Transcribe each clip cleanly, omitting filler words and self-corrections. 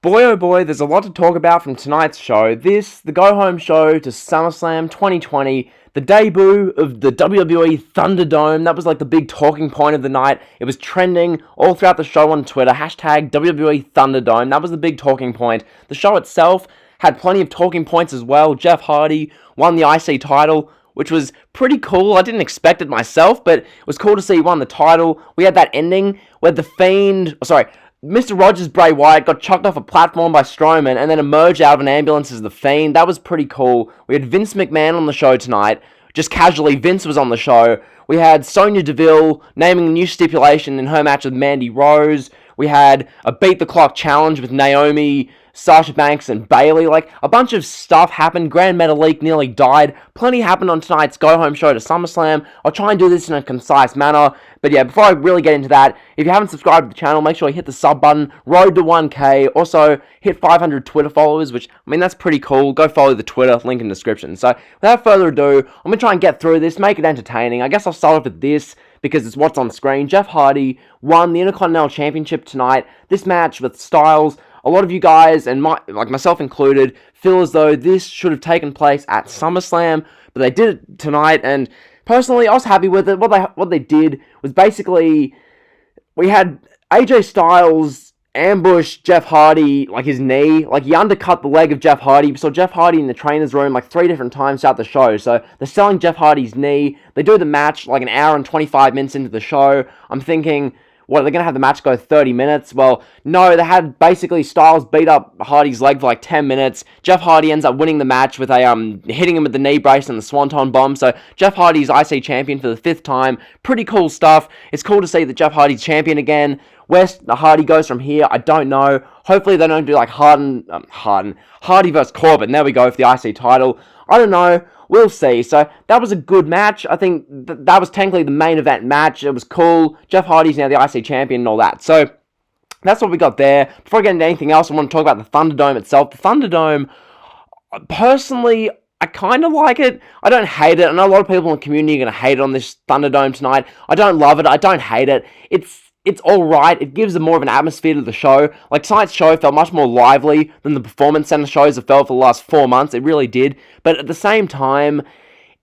Boy oh boy, there's a lot to talk about from tonight's show. The go-home show to SummerSlam 2020, the debut of the WWE Thunderdome. That was like the big talking point of the night. It was trending all throughout the show on Twitter, hashtag WWE Thunderdome. That was the big talking point. The show itself had plenty of talking points as well. Jeff Hardy won the IC title, which was pretty cool. I didn't expect it myself, but it was cool to see he won the title. We had that ending where Mr. Rogers Bray Wyatt got chucked off a platform by Strowman and then emerged out of an ambulance as the Fiend. That was pretty cool. We had Vince McMahon on the show tonight. Just casually, Vince was on the show. We had Sonya Deville naming a new stipulation in her match with Mandy Rose. We had a Beat the Clock challenge with Naomi, Sasha Banks, and Bayley. Like, a bunch of stuff happened. Gran Metalik nearly died. Plenty happened on tonight's go-home show to SummerSlam. I'll try and do this in a concise manner. But yeah, before I really get into that, if you haven't subscribed to the channel, make sure you hit the sub button. Road to 1K. Also, hit 500 Twitter followers, which, I mean, that's pretty cool. Go follow the Twitter, link in the description. So, without further ado, I'm going to try and get through this, make it entertaining. I guess I'll start off with this, because it's what's on screen. Jeff Hardy won the Intercontinetal Championship tonight. This match with Styles, a lot of you guys, and myself included, feel as though this should have taken place at SummerSlam, but they did it tonight, and personally, I was happy with it. What they did was basically, we had AJ Styles ambush Jeff Hardy, like his knee, like he undercut the leg of Jeff Hardy. We saw Jeff Hardy in the trainer's room like 3 different times throughout the show, so they're selling Jeff Hardy's knee. They do the match like an hour and 25 minutes into the show. I'm thinking, what, are they going to have the match go 30 minutes? Well, no, they had basically Styles beat up Hardy's leg for like 10 minutes. Jeff Hardy ends up winning the match with hitting him with the knee brace and the Swanton Bomb. So Jeff Hardy's IC champion for the 5th time. Pretty cool stuff. It's cool to see that Jeff Hardy's champion again. Where Hardy goes from here, I don't know. Hopefully they don't do like Hardy versus Corbin. There we go for the IC title. I don't know. We'll see. So, that was a good match. I think that was technically the main event match. It was cool. Jeff Hardy's now the IC champion and all that. So, that's what we got there. Before I get into anything else, I want to talk about the Thunderdome itself. The Thunderdome, personally, I kind of like it. I don't hate it. I know a lot of people in the community are going to hate it on this Thunderdome tonight. I don't love it. I don't hate it. It's alright. It gives more of an atmosphere to the show. Like, tonight's show felt much more lively than the Performance Center shows have felt for the last 4 months. It really did. But at the same time,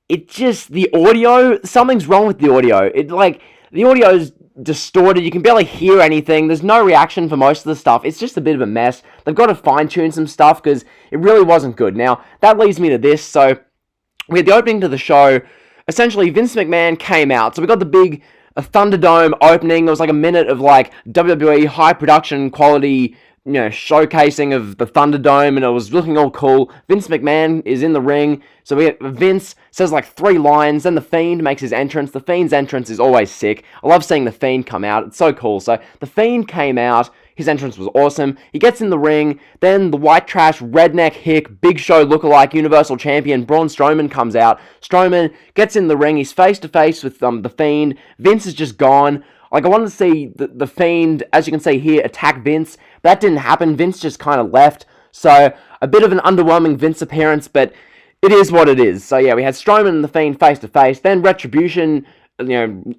the audio, something's wrong with the audio. The audio's distorted. You can barely hear anything. There's no reaction for most of the stuff. It's just a bit of a mess. They've got to fine-tune some stuff because it really wasn't good. Now, that leads me to this. So, we had the opening to the show. Essentially, Vince McMahon came out. So, we got the a Thunderdome opening. It was like a minute of like WWE high production quality, showcasing of the Thunderdome, and it was looking all cool. Vince McMahon is in the ring, so Vince says like 3 lines, then the Fiend makes his entrance. The Fiend's entrance is always sick. I love seeing the Fiend come out. It's so cool. So the Fiend came out. His entrance was awesome. He gets in the ring. Then the white trash, redneck hick, Big Show lookalike Universal Champion Braun Strowman comes out. Strowman gets in the ring. He's face to face with the Fiend. Vince is just gone. Like, I wanted to see the Fiend, as you can see here, attack Vince. That didn't happen. Vince just kind of left. So, a bit of an underwhelming Vince appearance, but it is what it is. So, yeah, we had Strowman and the Fiend face to face. Then Retribution,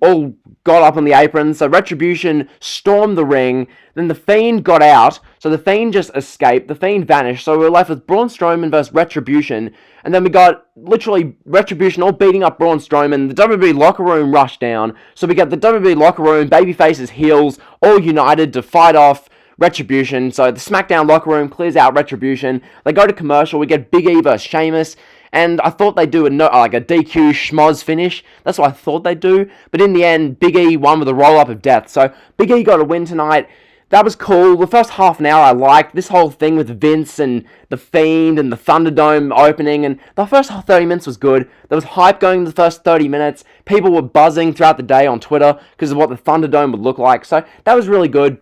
all got up on the apron. So Retribution stormed the ring. Then the Fiend got out. So the Fiend just escaped. The Fiend vanished. So we were left with Braun Strowman versus Retribution. And then we got literally Retribution all beating up Braun Strowman. The WWE locker room rushed down. So we got the WWE locker room, babyfaces, heels, all united to fight off Retribution. So the SmackDown locker room clears out Retribution. They go to commercial. We get Big E versus Sheamus. And I thought they'd do a DQ schmoz finish. That's what I thought they'd do. But in the end, Big E won with a roll-up of death. So Big E got a win tonight. That was cool. The first half an hour I liked. This whole thing with Vince and the Fiend and the Thunderdome opening. And the first 30 minutes was good. There was hype going in the first 30 minutes. People were buzzing throughout the day on Twitter because of what the Thunderdome would look like. So that was really good.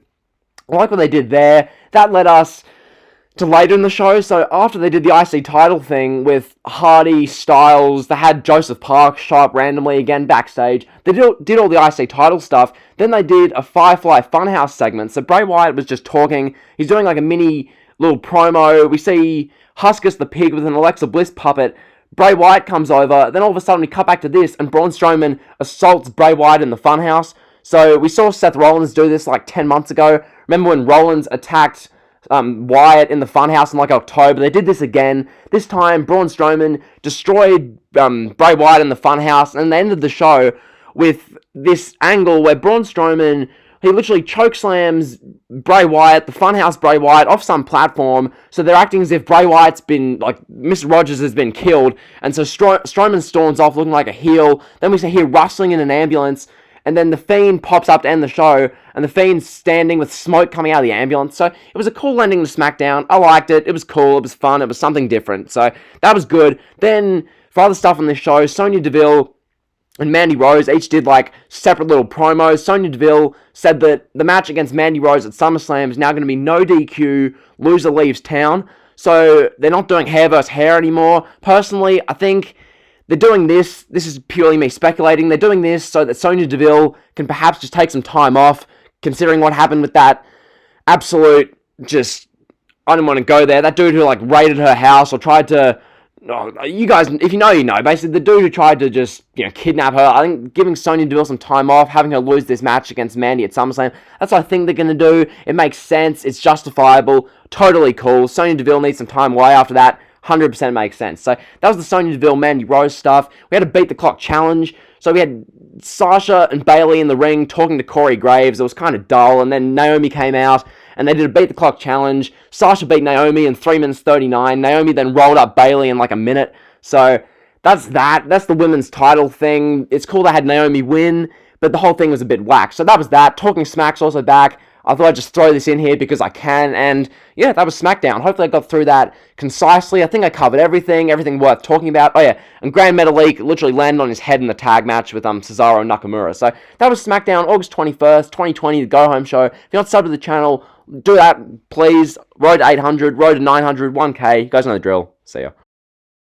I like what they did there. That led us to later in the show. So after they did the IC title thing with Hardy, Styles, they had Joseph Park show up randomly again backstage. They did all the IC title stuff. Then they did a Firefly Funhouse segment. So Bray Wyatt was just talking. He's doing like a mini little promo. We see Huskus the Pig with an Alexa Bliss puppet. Bray Wyatt comes over. Then all of a sudden we cut back to this and Braun Strowman assaults Bray Wyatt in the Funhouse. So we saw Seth Rollins do this like 10 months ago. Remember when Rollins attacked Wyatt in the Funhouse in like October. They did this again. This time, Braun Strowman destroyed Bray Wyatt in the Funhouse, and they ended the show with this angle where Braun Strowman, he literally chokeslams Bray Wyatt, the Funhouse Bray Wyatt, off some platform. So they're acting as if Bray Wyatt's been, like, Mr. Rogers has been killed. And so Strowman storms off looking like a heel. Then we hear rustling in an ambulance. And then The Fiend pops up to end the show. And The Fiend's standing with smoke coming out of the ambulance. So it was a cool ending to SmackDown. I liked it. It was cool. It was fun. It was something different. So that was good. Then, for other stuff on this show, Sonya Deville and Mandy Rose each did like separate little promos. Sonya Deville said that the match against Mandy Rose at SummerSlam is now going to be no DQ, loser leaves town. So they're not doing hair versus hair anymore. Personally, I think they're doing this. This is purely me speculating. They're doing this so that Sonya Deville can perhaps just take some time off, considering what happened with that absolute just, I don't want to go there. That dude who like raided her house or tried to, oh, you guys, if you know, you know. Basically, the dude who tried to just, kidnap her. I think giving Sonya Deville some time off, having her lose this match against Mandy at SummerSlam, that's what I think they're going to do. It makes sense. It's justifiable. Totally cool. Sonya Deville needs some time away after that. 100% makes sense. So that was the Sonya Deville, Mandy Rose stuff. We had a Beat the Clock challenge. So we had Sasha and Bayley in the ring talking to Corey Graves. It was kind of dull. And then Naomi came out and they did a Beat the Clock challenge. Sasha beat Naomi in 3 minutes 39. Naomi then rolled up Bayley in like a minute. So that's that. That's the women's title thing. It's cool they had Naomi win, but the whole thing was a bit whack. So that was that. Talking Smack's also back. I thought I'd just throw this in here because I can, and yeah, that was SmackDown. Hopefully I got through that concisely. I think I covered everything worth talking about. Oh yeah, and Gran Metalik literally landed on his head in the tag match with Cesaro and Nakamura. So that was SmackDown, August 21st, 2020, the Go Home Show. If you're not subbed to the channel, do that, please. Road to 800, road to 900, 1K. You guys know the drill. See ya.